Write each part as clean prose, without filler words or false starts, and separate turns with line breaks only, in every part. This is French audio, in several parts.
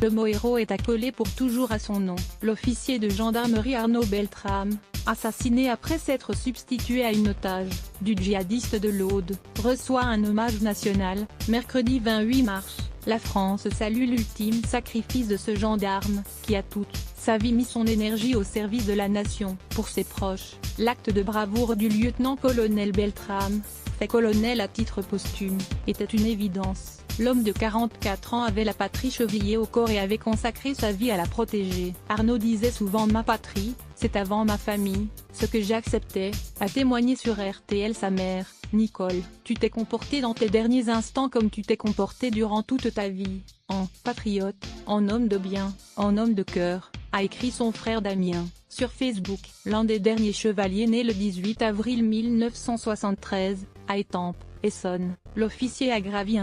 Le mot héros est accolé pour toujours à son nom. L'officier de gendarmerie Arnaud Beltrame, assassiné après s'être substitué à une otage du djihadiste de l'Aude, reçoit un hommage national. Mercredi 28 mars, la France salue l'ultime sacrifice de ce gendarme, qui a toute sa vie mis son énergie au service de la nation. Pour ses proches, l'acte de bravoure du lieutenant-colonel Beltrame, fait colonel à titre posthume, était une évidence. L'homme de 44 ans avait la patrie chevillée au corps et avait consacré sa vie à la protéger. Arnaud disait souvent « Ma patrie, c'est avant ma famille, ce que j'acceptais », a témoigné sur RTL sa mère, Nicole. « Tu t'es comporté dans tes derniers instants comme tu t'es comporté durant toute ta vie, en patriote, en homme de bien, en homme de cœur », a écrit son frère Damien, sur Facebook. L'un des derniers chevaliers né le 18 avril 1973, à Étampes, Essonne, l'officier a gravi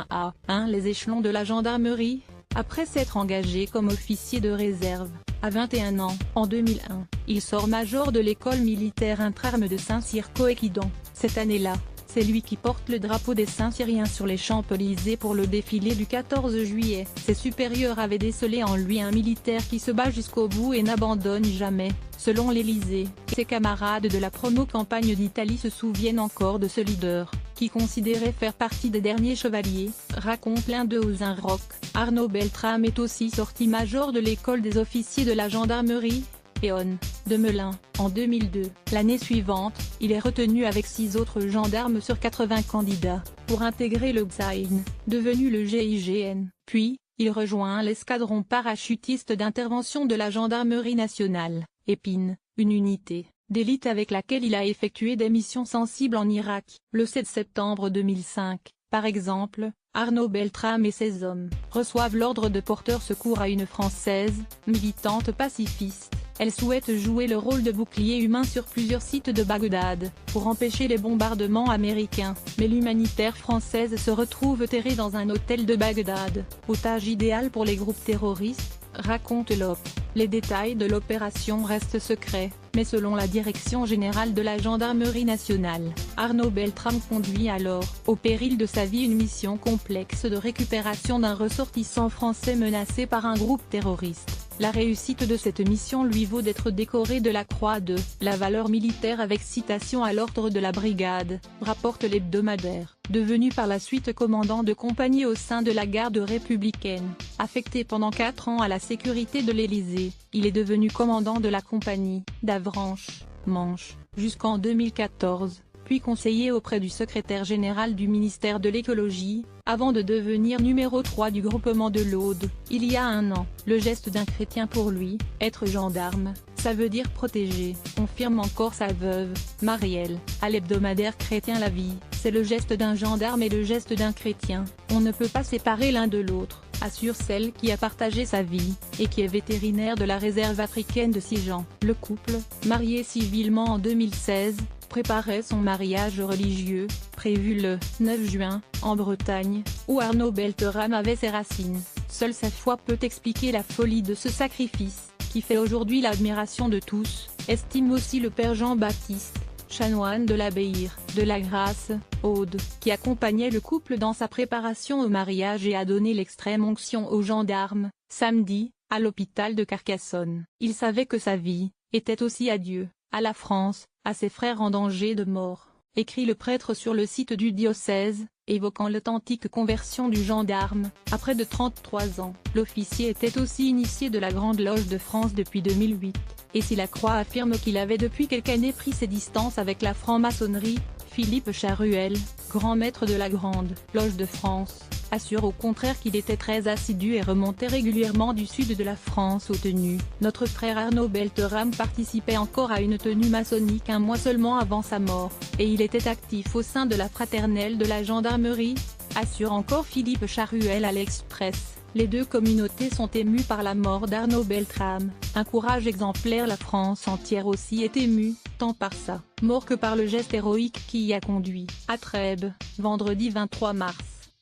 les échelons de la gendarmerie, après s'être engagé comme officier de réserve, à 21 ans. En 2001, il sort major de l'école militaire intra-armes de Saint-Cyr-Coëquidan. Cette année-là, c'est lui qui porte le drapeau des Saint-Cyriens sur les Champs-Élysées pour le défilé du 14 juillet. Ses supérieurs avaient décelé en lui un militaire qui se bat jusqu'au bout et n'abandonne jamais, selon l'Élysée. Ses camarades de la promo-campagne d'Italie se souviennent encore de ce leader, qui considérait faire partie des derniers chevaliers, raconte l'un d'eux aux Un Rock. Arnaud Beltrame est aussi sorti major de l'école des officiers de la gendarmerie, Péonne, de Melun, en 2002. L'année suivante, il est retenu avec 6 autres gendarmes sur 80 candidats, pour intégrer le GSAIN, devenu le GIGN. Puis, il rejoint l'escadron parachutiste d'intervention de la gendarmerie nationale, Épine, une unité d'élite avec laquelle il a effectué des missions sensibles en Irak. Le 7 septembre 2005, par exemple, Arnaud Beltrame et ses hommes reçoivent l'ordre de porteur secours à une Française, militante pacifiste. Elle souhaite jouer le rôle de bouclier humain sur plusieurs sites de Bagdad, pour empêcher les bombardements américains, mais l'humanitaire française se retrouve terrée dans un hôtel de Bagdad, otage idéal pour les groupes terroristes, raconte l'OP. Les détails de l'opération restent secrets, mais selon la Direction générale de la Gendarmerie nationale, Arnaud Beltrame conduit alors, au péril de sa vie, une mission complexe de récupération d'un ressortissant français menacé par un groupe terroriste. La réussite de cette mission lui vaut d'être décoré de la Croix de la valeur militaire avec citation à l'ordre de la brigade, rapporte l'hebdomadaire. Devenu par la suite commandant de compagnie au sein de la garde républicaine, affecté pendant 4 ans à la sécurité de l'Élysée, il est devenu commandant de la compagnie d'Avranches, Manche, jusqu'en 2014, puis conseiller auprès du secrétaire général du ministère de l'écologie, avant de devenir numéro 3 du groupement de l'Aude, il y a 1 an. Le geste d'un chrétien pour lui, être gendarme, ça veut dire protéger, confirme encore sa veuve, Marielle, à l'hebdomadaire chrétien La Vie. C'est le geste d'un gendarme et le geste d'un chrétien, on ne peut pas séparer l'un de l'autre, assure celle qui a partagé sa vie, et qui est vétérinaire de la réserve africaine de Sijan. Le couple, marié civilement en 2016, préparait son mariage religieux, prévu le 9 juin, en Bretagne, où Arnaud Beltrame avait ses racines. Seule sa foi peut expliquer la folie de ce sacrifice, qui fait aujourd'hui l'admiration de tous, estime aussi le père Jean-Baptiste, chanoine de l'abbaye de la Grâce, Aude, qui accompagnait le couple dans sa préparation au mariage et a donné l'extrême onction aux gendarmes, samedi, à l'hôpital de Carcassonne. Il savait que sa vie était aussi à Dieu, à la France, à ses frères en danger de mort, écrit le prêtre sur le site du diocèse, évoquant l'authentique conversion du gendarme. À près de 33 ans, l'officier était aussi initié de la Grande Loge de France depuis 2008, et si la Croix affirme qu'il avait depuis quelques années pris ses distances avec la franc-maçonnerie, Philippe Charuel, grand maître de la Grande Loge de France, assure au contraire qu'il était très assidu et remontait régulièrement du sud de la France aux tenues. Notre frère Arnaud Beltrame participait encore à une tenue maçonnique 1 mois seulement avant sa mort, et il était actif au sein de la fraternelle de la gendarmerie, assure encore Philippe Charuel à l'Express. Les deux communautés sont émues par la mort d'Arnaud Beltrame, un courage exemplaire. La France entière aussi est émue, tant par sa mort que par le geste héroïque qui y a conduit. À Trèbes, vendredi 23 mars.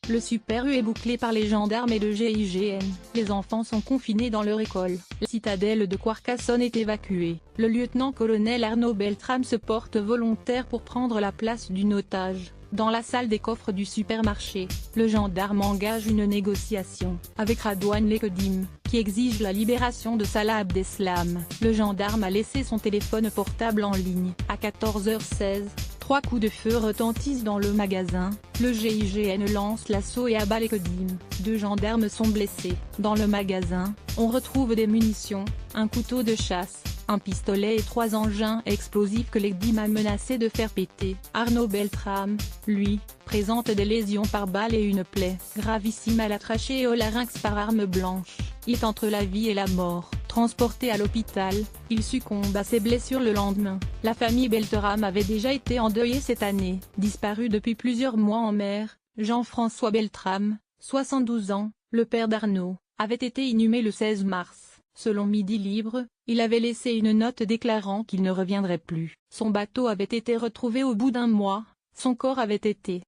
Le Super U est bouclé par les gendarmes et le GIGN. Les enfants sont confinés dans leur école. La citadelle de Carcassonne est évacuée. Le lieutenant-colonel Arnaud Beltrame se porte volontaire pour prendre la place d'une otage. Dans la salle des coffres du supermarché, le gendarme engage une négociation avec Radouane Lekedim, qui exige la libération de Salah Abdeslam. Le gendarme a laissé son téléphone portable en ligne. À 14h16, 3 coups de feu retentissent dans le magasin. Le GIGN lance l'assaut et abat les Codim. 2 gendarmes sont blessés. Dans le magasin, on retrouve des munitions, un couteau de chasse, un pistolet et 3 engins explosifs que les Codim a menacé de faire péter. Arnaud Beltrame, lui, présente des lésions par balle et une plaie gravissime à la trachée et au larynx par arme blanche. Il est entre la vie et la mort. Transporté à l'hôpital, il succombe à ses blessures le lendemain. La famille Beltrame avait déjà été endeuillée cette année. Disparu depuis plusieurs mois en mer, Jean-François Beltrame, 72 ans, le père d'Arnaud, avait été inhumé le 16 mars. Selon Midi Libre, il avait laissé une note déclarant qu'il ne reviendrait plus. Son bateau avait été retrouvé au bout d'un mois, son corps avait été